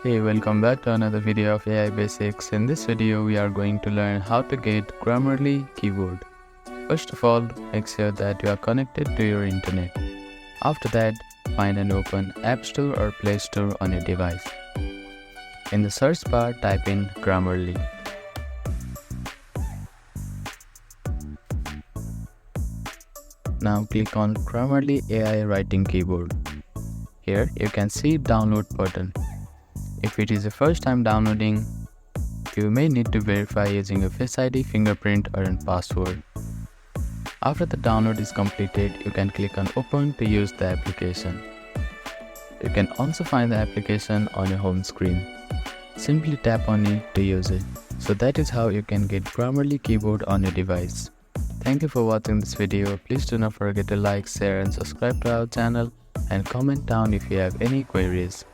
Hey, welcome back to another video of AI Basics. In this video, we are going to learn how to get Grammarly keyboard. First of all, make sure that you are connected to your internet. After that, find and open App Store or Play Store on your device. In the search bar, type in Grammarly. Now click on Grammarly AI Writing Keyboard. Here you can see download button. If it is the first time downloading, you may need to verify using a Face ID, fingerprint or a password. After the download is completed, you can click on Open to use the application. You can also find the application on your home screen. Simply tap on it to use it. So that is how you can get Grammarly keyboard on your device. Thank you for watching this video. Please do not forget to like, share and subscribe to our channel and comment down if you have any queries.